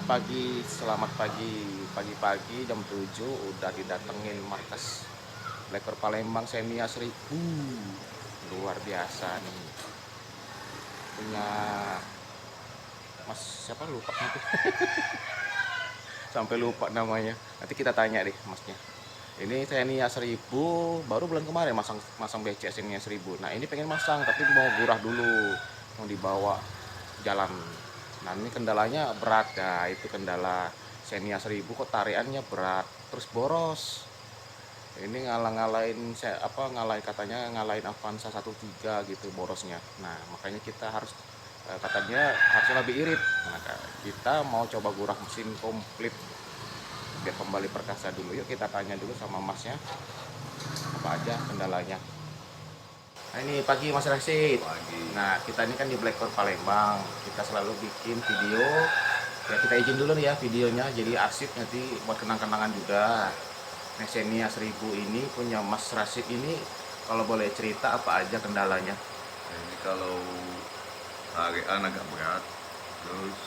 Selamat pagi. Pagi-pagi jam 7 udah didatengin markas Blackcore Palembang Xenia 1000. Luar biasa nih. Punya Mas siapa lupa nanti. Sampai lupa namanya. Nanti kita tanya deh Masnya. Ini Xenia 1000 baru bulan kemarin masang BC Xenia 1000. Nah, ini pengen masang tapi mau gurah dulu. Mau dibawa jalan. Nah, ini kendalanya berat ya, itu kendala Xenia 1000 kok tariannya berat, terus boros. Ini ngalahin katanya ngalahin Avanza 13 gitu borosnya. Nah, makanya kita harus katanya harusnya lebih irit. Nah, kita mau coba gurah mesin komplit biar kembali perkasa dulu. Yuk kita tanya dulu sama Masnya apa aja kendalanya. Nah, ini pagi Mas Rasid. Nah, kita ini kan di Blackcore Palembang. Kita selalu bikin video. Ya, kita izin dulu nih ya videonya. Jadi arsip nanti buat kenang-kenangan juga. Nah, Xenia 1000 ini punya Mas Rasid ini, kalau boleh cerita apa aja kendalanya? Ini kalau tarian agak berat, terus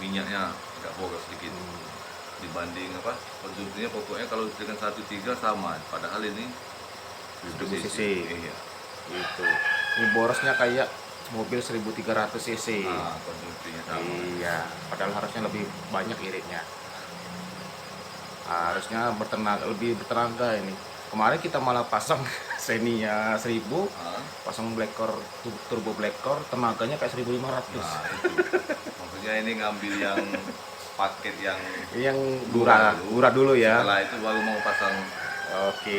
minyaknya agak boros sedikit dibanding konsumsinya. Pokoknya kalau dengan 13 sama, padahal ini 1000 cc. Iya. Gitu. Ini borosnya kayak mobil 1300 cc. Konsumsinya sama. Iya, padahal harusnya lebih banyak iritnya. Harusnya lebih bertenaga ini. Kemarin kita malah pasang Xenia 1000, pasang Blackcore turbo Blackcore, tenaganya kayak 1500. Nah, itu. Maksudnya ini ngambil yang paket yang gurah dulu ya. Setelah itu baru mau pasang. Oke.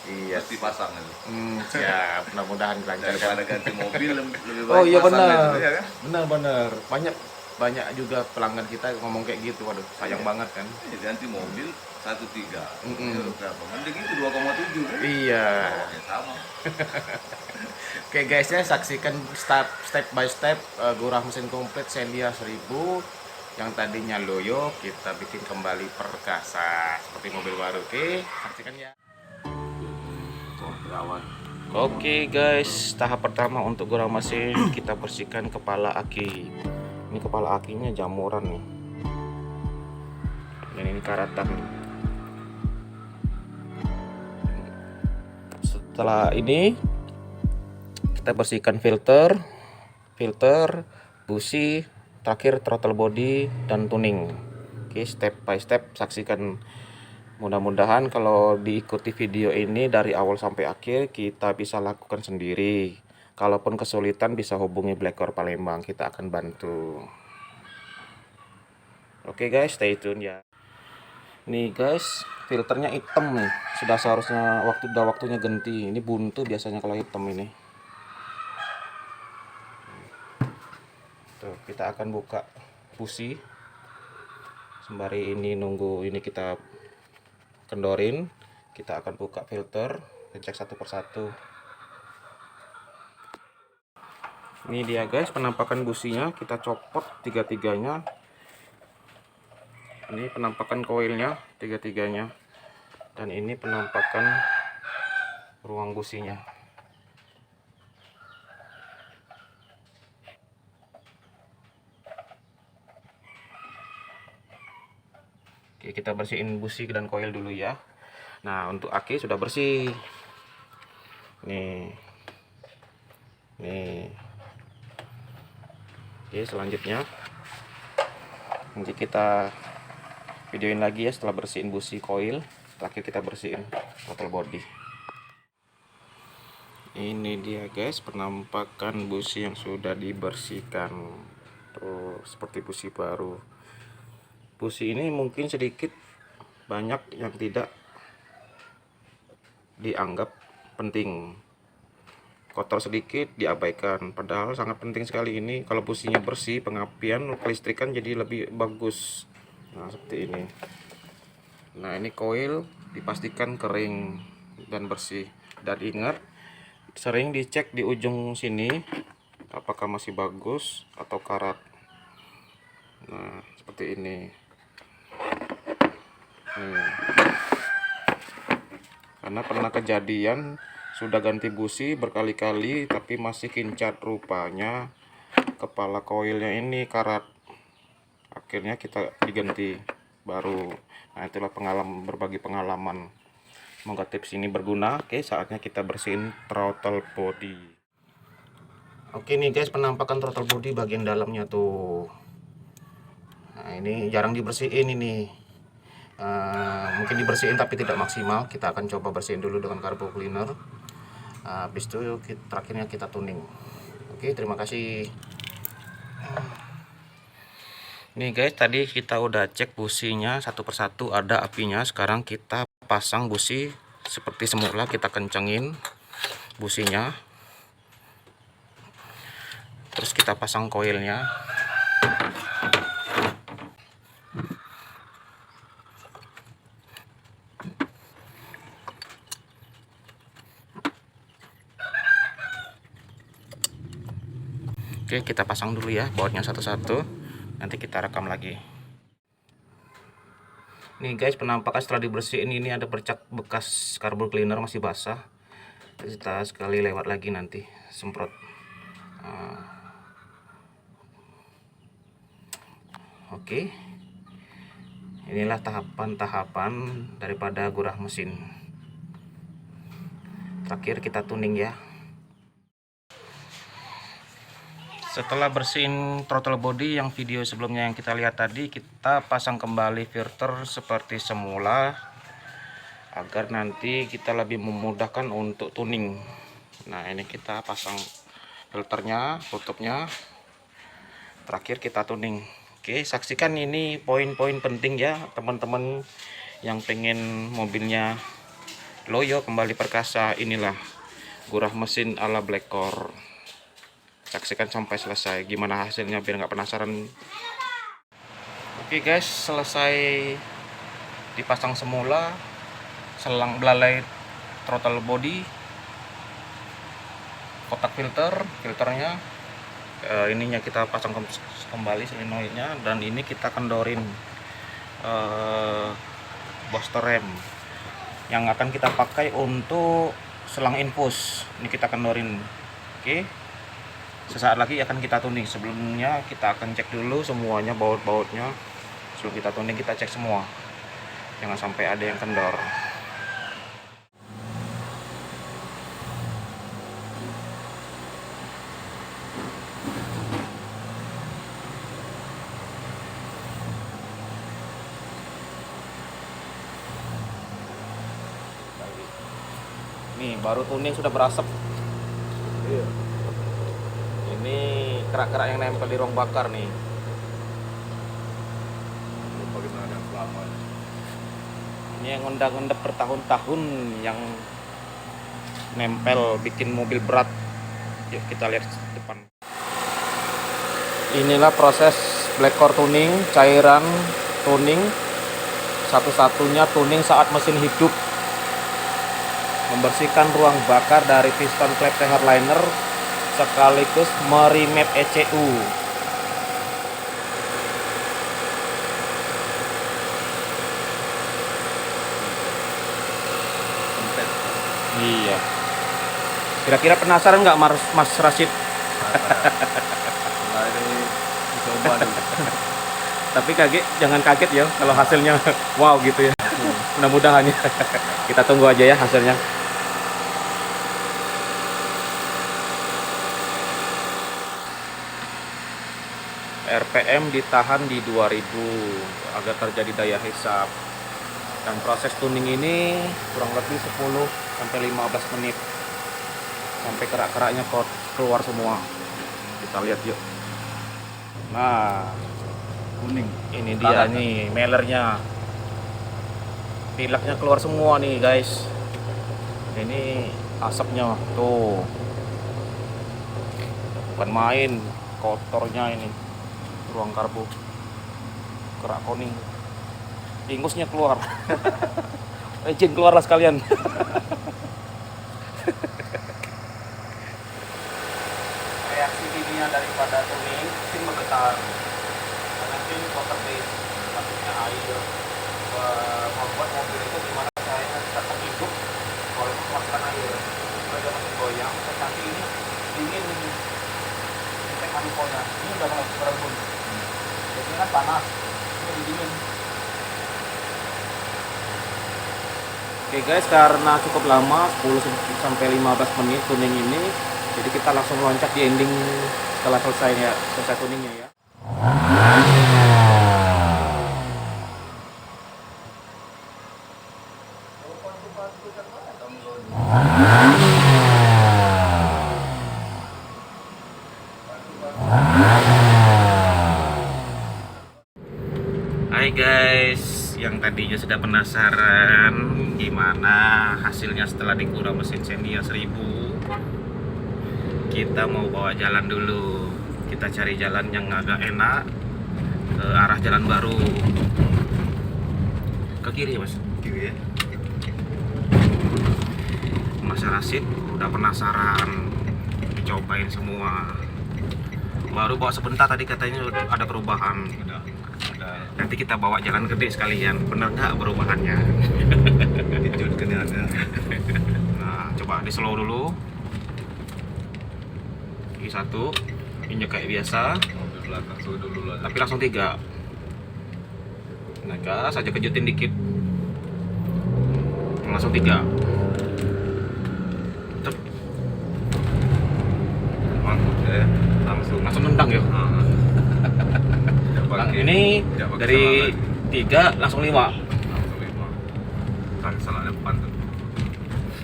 Iya. Mesti pasang itu. Siap. Mudah-mudahan dilancarkan. Daripada ganti mobil lebih baik. Oh iya pasang benar. itu, ya kan? Benar. Banyak juga pelanggan kita ngomong kayak gitu. Waduh, sayang banget kan. Ganti mobil 13. Berapa? Mending itu 2,7 kan? Iya. Oke, sama. Oke guys ya, saksikan step by step gurah mesin komplit Xenia 1000 yang tadinya loyo kita bikin kembali perkasa seperti mobil baru. Oke, saksikan ya. Oke guys, tahap pertama untuk gurah mesin kita bersihkan kepala aki. Ini kepala akinya jamuran nih. Dan ini karatan nih. Setelah ini kita bersihkan filter, busi, terakhir throttle body dan tuning. Oke, step by step saksikan. Mudah-mudahan kalau diikuti video ini dari awal sampai akhir kita bisa lakukan sendiri. Kalaupun kesulitan bisa hubungi Blackcore Palembang, kita akan bantu. Oke guys, stay tune ya. Nih guys, filternya hitam nih. Sudah seharusnya waktunya ganti. Ini buntu biasanya kalau hitam ini. Tuh, kita akan buka busi. Sembari ini nunggu ini kita kendorin, kita akan buka filter, cek satu persatu. Ini dia guys penampakan businya, kita copot tiga-tiganya. Ini penampakan koilnya tiga-tiganya, dan ini penampakan ruang businya. Oke, kita bersihin busi dan koil dulu ya. Nah, untuk aki sudah bersih. Nih. Oke, selanjutnya nanti kita videoin lagi ya setelah bersihin busi koil. Terakhir kita bersihin throttle body. Ini dia guys penampakan busi yang sudah dibersihkan. Tuh, seperti busi baru. Busi ini mungkin sedikit banyak yang tidak dianggap penting, kotor sedikit diabaikan, padahal sangat penting sekali ini. Kalau businya bersih, pengapian kelistrikan jadi lebih bagus. Nah, seperti ini. Nah, ini koil dipastikan kering dan bersih, dan ingat sering dicek di ujung sini apakah masih bagus atau karat. Nah, seperti ini. Karena pernah kejadian sudah ganti busi berkali-kali tapi masih kincat, rupanya kepala koilnya ini karat. akhirnya kita diganti baru. Nah itulah berbagi pengalaman, semoga tips ini berguna. Oke, saatnya kita bersihin throttle body. Oke nih guys, penampakan throttle body bagian dalamnya tuh. Nah ini jarang dibersihin ini. Mungkin dibersihin tapi tidak maksimal. Kita akan coba bersihin dulu dengan carbo cleaner. Habis itu terakhirnya kita tuning. Oke, terima kasih. Nih guys, tadi kita udah cek businya satu persatu ada apinya. Sekarang kita pasang busi seperti semula, kita kencengin businya. Terus kita pasang koilnya. Oke, kita pasang dulu ya bautnya satu-satu, nanti kita rekam lagi. Nih guys, penampakan setelah dibersihin, ini ada bercak bekas carbo cleaner masih basah. Kita sekali lewat lagi nanti semprot. Oke, inilah tahapan-tahapan daripada gurah mesin. Terakhir kita tuning ya. Setelah bersihin throttle body yang video sebelumnya yang kita lihat tadi, kita pasang kembali filter seperti semula agar nanti kita lebih memudahkan untuk tuning. Nah ini kita pasang filternya, tutupnya, terakhir kita tuning. Oke, saksikan ini poin-poin penting ya teman-teman yang pengen mobilnya loyo kembali perkasa. Inilah gurah mesin ala Blackcore. Saksikan sampai selesai gimana hasilnya biar nggak penasaran. Oke guys, selesai dipasang semula selang belalai throttle body, kotak filternya, ininya kita pasang kembali solenoidnya, dan ini kita kendorin booster rem yang akan kita pakai untuk selang infus. Ini kita kendorin. Oke, sesaat lagi akan kita tuning. Sebelumnya kita akan cek dulu semuanya, baut-bautnya. Sebelum kita tuning kita cek semua, jangan sampai ada yang kendor. Nih baru tuning sudah berasap. Ini kerak-kerak yang nempel di ruang bakar nih. Bagaimana yang lama? Ini yang ngendap-ngendap bertahun-tahun yang nempel bikin mobil berat. Yuk kita lihat depan. Inilah proses Blackcore tuning, cairan tuning. Satu-satunya tuning saat mesin hidup. Membersihkan ruang bakar dari piston klep THR liner sekaligus meremap ECU. Iya. Kira-kira penasaran nggak Mas Rashid? Nah, ini dicoba dulu. Tapi jangan kaget ya kalau hasilnya wow gitu ya. Mudah-mudahan ya. Kita tunggu aja ya hasilnya. RPM ditahan di 2000 agar terjadi daya hisap. Dan proses tuning ini kurang lebih 10 sampai 15 menit sampai kerak-keraknya keluar semua. Kita lihat yuk. Nah, Kuning. ini dia nih melernya. Pilaknya keluar semua nih guys. Ini asapnya tuh. Bukan main kotornya ini. Ruang karbu, kerak koning, ingusnya keluar. Izin keluarlah sekalian. Reaksi kimia daripada tuning mesin bergetar. Karena mesin water base, maksudnya air, membuat mobil itu dimana saya tetap hidup walaupun memasukkan air. Kalau dia masih goyang, terus nanti ini dingin ini. Ini manifolnya, ini udah mulai berebut. Biasanya kan panas, Oke guys, karena cukup lama 10 sampai 15 menit tuning ini, jadi kita langsung loncat di ending setelah selesai tuningnya ya. Hai guys, yang tadinya sudah penasaran gimana hasilnya setelah digurah mesin Xenia 1000, kita mau bawa jalan dulu. Kita cari jalan yang agak enak ke arah jalan baru. Ke kiri mas. Kiri ya. Mas Rasid udah penasaran, dicobain semua. Baru bawa sebentar tadi katanya ada perubahan. Udah. Nanti kita bawa jalan gede sekalian, bener nggak perubahannya? Lanjutkan ya. Nah, coba di slow dulu. Ini satu, injek kayak biasa, Mobil belakang tuh dulu lah. tapi langsung 3. Nah, gas aja kejutin dikit. Langsung 3. Cep, Mantap ya. langsung nendang ya. Ini dari 3 langsung 5. Langsung 5. Tak salah depan tuh.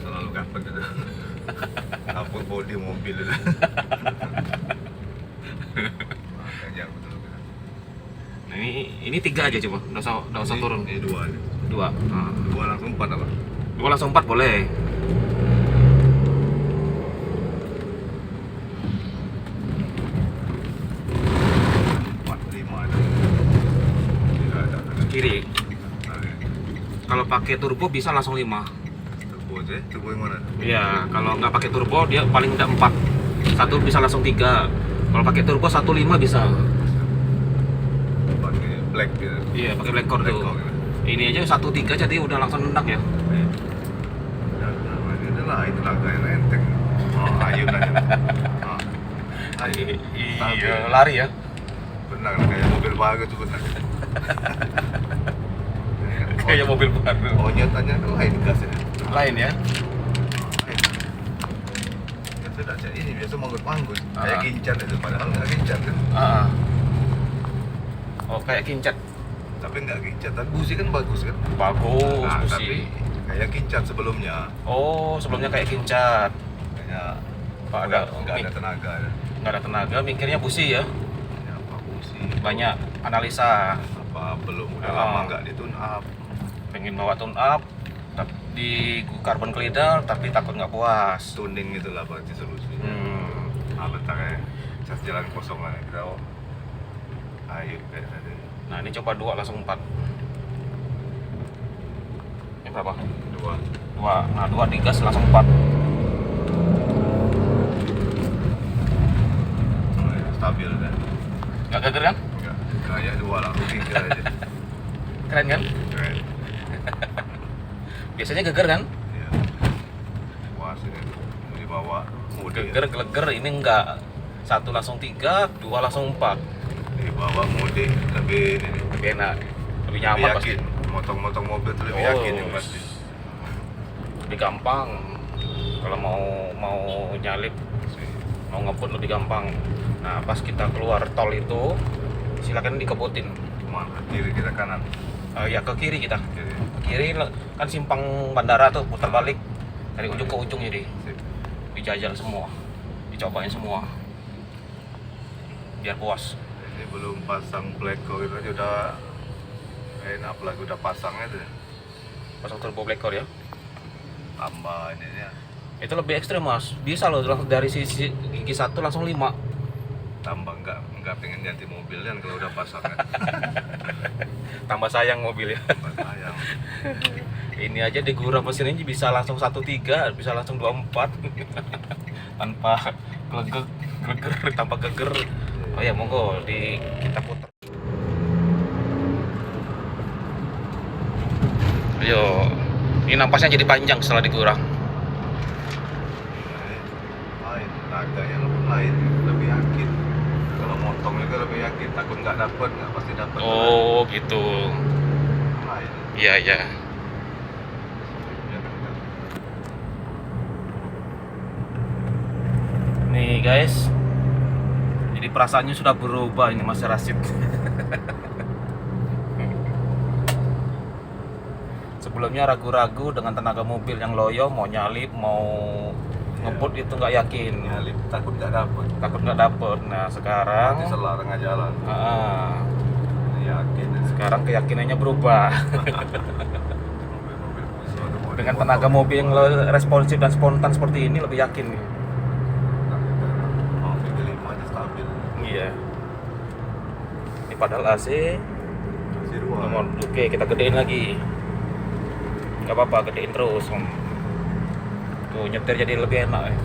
Selalu gapet itu. Apa bodi mobil itu. Makanya betul. Nah, ini 3 aja coba, nggak usah turun. Ini 2 nih. 2. Nah, 2 langsung 4 apa? 2 langsung 4 boleh. 4, 5 ada. Tidak ada. Kiri. Ada. Kalau pakai turbo bisa langsung 5. Turbo aja. Turbo yang mana? Iya, kalau nggak pakai turbo dia paling tidak 4. Satu bisa langsung 3. Kalau pakai turbo 1.5 bisa. Pakai black gitu. Iya, pakai black core tuh. Core, gitu. Ini aja 1.3 jadi udah langsung nendang ya. Ya, nah, ini lah itu laga yang enteng. Oh, ayo nanya. Ayo. Iya, lari ya. Benar kayak mobil baru tuh benar. Kayak mobil baru. Oh nyatanya kan lain gasnya. Lain ya. Lain. Ya sudah cak ini biasa manggut-manggut. Ah. Kayak kincat itu padahal nggak kincat kan. Ah. Oh, kayak kincet. Tapi nggak kincat. Tapi busi kan bagus kan. Bagus, Nah, busi. tapi kayak kincat sebelumnya. Oh, sebelumnya kayak kincet. Kayak Pak ada nggak ada tenaga. nggak ada tenaga, mikirnya busi ya. Ya, apa busi? Banyak analisa. Apa belum udah Ah. lama nggak ditune up. Pengen bawa tune up di carbon cleaner tapi takut nggak puas. Tuning itulah berarti solusinya. Hmm. Bentar ya. Cas jalan kosong lah kita. Ayo kayak tadi. Nah ini coba 2 langsung 4. Ini berapa? 2. 2. Nah 2 digas langsung 4. Stabil kan? Nggak geger kan? Enggak. Kayak 2 lah, 3 aja. Keren kan? Keren. Biasanya geger kan? Iya. Puas ini. Mau dibawa mode. Geger geleger, ini enggak. 1 langsung 3, 2 langsung 4. Dibawa mode lebih ini. Lebih enak, lebih Lebih nyaman yakin. pasti. Motong-motong mobil tuh lebih Oh. yakin yang pasti. Lebih gampang. Kalau mau nyalip, mau ngebut lebih gampang. Nah pas kita keluar tol itu, silakan dikebutin. Mana? Kiri kita kanan. Ya ke kiri kita. Kiri. Kiri kan simpang bandara tuh, putar balik dari ujung ke ujung, jadi Sip. dijajal semua, dicobain semua biar puas. Ini belum pasang black core itu aja udah enak, apalagi udah pasangnya tuh. Pasang turbo black core ya, Tambah ini ya. itu lebih ekstrim mas, bisa loh langsung dari sisi gigi 1 langsung 5. Tambah nggak pengen ganti mobil kan kalau udah pasang kan. Tambah sayang mobil ya. Tambah sayang. Ini aja digurah mesin ini bisa langsung 1.3, bisa langsung 2.4 tanpa geger, tanpa geger. Oh ya monggo kita putar. Ayo, ini nampasnya jadi panjang setelah digurah. Lain, tenaganya lain, lebih yakin. Kalau motong juga lebih yakin, takut nggak dapet, nggak pasti dapet. Oh gitu. Lain. Iya iya. Yang Nih guys, jadi perasaannya sudah berubah ini Mas Rasid. Sebelumnya ragu-ragu dengan tenaga mobil yang loyo, mau nyalip, mau ngebut itu nggak yakin, Nyalip takut nggak dapet. takut nggak dapet. Nah sekarang, Nanti salah tengah jalan. Yakin. sekarang keyakinannya berubah. Mobil-mobil khusus atau mobil Dengan motor. tenaga mobil yang responsif dan spontan seperti ini lebih yakin nih. Oh, mobil 5 aja stabil. Iya. Ini padahal AC Masih dua. nomor, oke kita gedein lagi. Gak apa-apa, gedein terus. Tuh nyetir jadi lebih enak ya.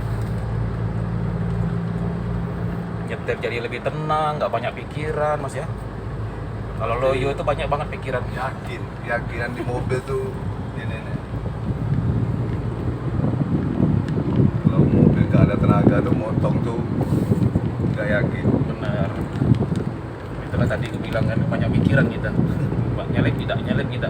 Nyetir jadi lebih tenang, nggak banyak pikiran Mas ya. Kalau loyo itu banyak banget pikiran. Yakinan di mobil tuh ini nih. Kalau mobil nggak ada tenaga tuh motong tuh nggak yakin. Benar. Itulah tadi gue bilang kan banyak pikiran kita. Nyalip tidak.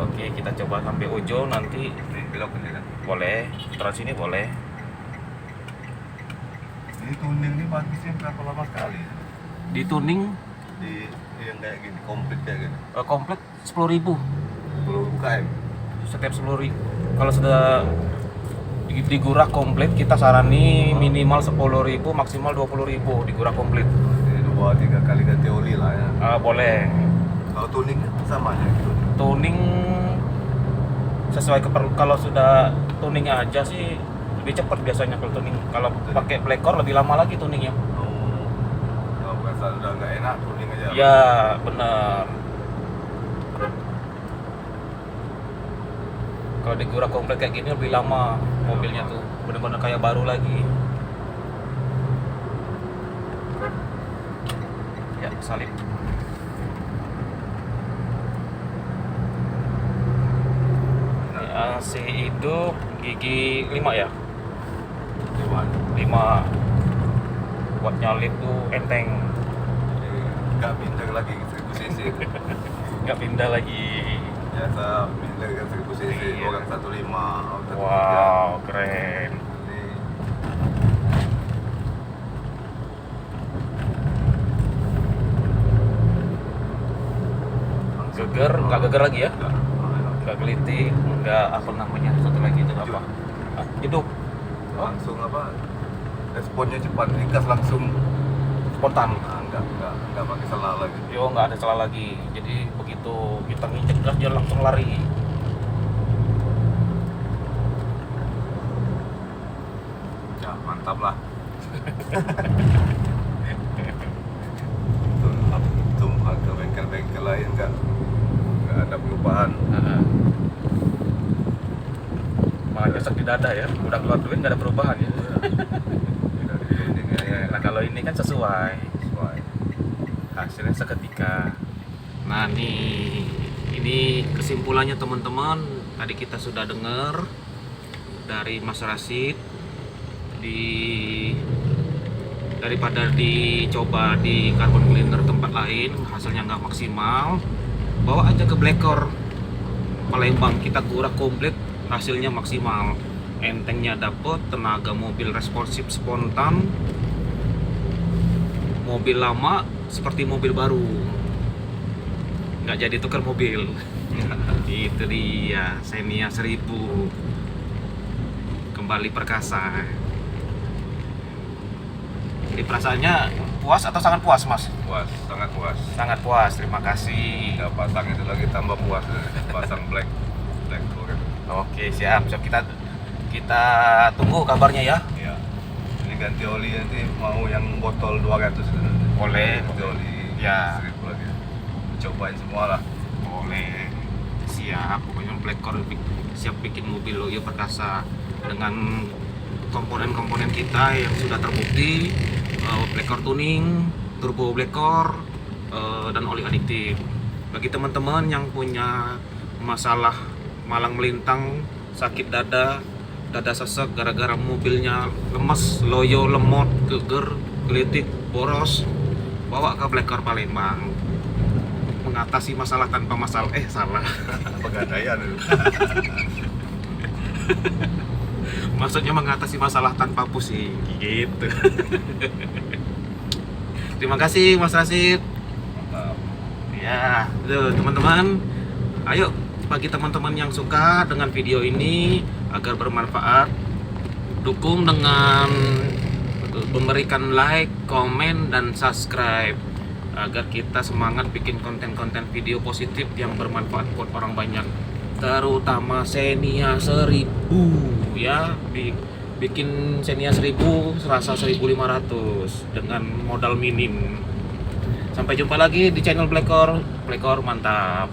Oke, kita coba sampai ujung nanti. Ini belok ini kan. Boleh, terus sini boleh. Ini tuning nih bagusnya berapa lama sekali? Di tuning Di yang kayak gini, komplit kayak gini. komplit 10.000 10 km. setiap 10.000. Kalau sudah digurak komplit kita sarani minimal 10.000 maksimal 20.000 digurak komplit. Ini 2-3 kali ganti oli lah ya. Boleh. Kalau tuning sama aja gitu. Tuning sesuai kalau sudah tuning aja sih lebih cepat biasanya kalau tuning. Kalau pakai plekor lebih lama lagi tuningnya. Oh, kalau berasa udah nggak enak tuning aja. Ya benar. Kalau digurak komplit kayak gini lebih lama mobilnya tuh, benar-benar kayak baru lagi. Ya salib. Ini AC hidup gigi 5 ya? Cuman 5 buat nyalip tuh enteng, nggak pindah lagi 1000 cc. nggak pindah lagi. Biasa pindah kan 1000 cc, Iya. orang 15, orang 13. Wow, keren. Ini Geger, nggak geger lagi ya? Nggak. Nggak gelitik, nggak apa namanya satu lagi itu apa? Hidup, Langsung apa? Responnya cepat, ringkas langsung. spontan. Nah, nggak pakai salah lagi. Yo nggak ada celah lagi. Jadi begitu kita nginjek gas dia langsung lari. Ya mantap lah. Tuh ke bengkel-bengkel lain nggak ada perubahan. Malah nyesek di dada ya. Udah keluar duit nggak ada perubahan ya. Tidak dituning ya. Nah kalau ini kan sesuai. Sesuai. Hasilnya seketika. Nah nih, ini kesimpulannya teman-teman. Tadi kita sudah dengar dari Mas Rasid, daripada dicoba di carbon cleaner tempat lain hasilnya nggak maksimal, bawa aja ke Blackcore Palembang, kita gurak komplit hasilnya maksimal, entengnya dapet, tenaga mobil responsif spontan, mobil lama seperti mobil baru, nggak jadi tukar mobil. Itu dia Xenia 1000 kembali perkasa. Jadi perasaannya puas atau sangat puas Mas? Puas, sangat puas. Sangat puas, terima kasih. Tinggal pasang itu lagi tambah puas. Pasang black Tourer. Oke siap, kita tunggu kabarnya ya. Ya. Ini ganti oli nanti mau yang botol 200 Boleh. Ganti oli Ya. 1000 lagi. Cobain semua lah. Boleh, siap. Pokoknya Blackcore siap bikin mobil Loyo Perkasa dengan komponen-komponen kita yang sudah terbukti, Blackcore tuning, turbo Blackcore, dan oli adiktif. Bagi teman-teman yang punya masalah malang melintang, sakit dada sesek gara-gara mobilnya lemes, loyo, lemot, geger, gelitik, boros, bawa ke Blackcore Palembang. Mengatasi masalah tanpa masalah, salah. Pegadaian itu. Maksudnya mengatasi masalah tanpa pusing gitu. Terima kasih Mas Rasid. Mantap. Ya, tuh teman-teman. Ayo bagi teman-teman yang suka dengan video ini agar bermanfaat, dukung dengan memberikan like, komen, dan subscribe agar kita semangat bikin konten-konten video positif yang bermanfaat buat orang banyak, terutama Xenia 1000 ya. Bikin Xenia 1000 serasa 1500 dengan modal minim. Sampai jumpa lagi di channel Blackor. Blackor mantap.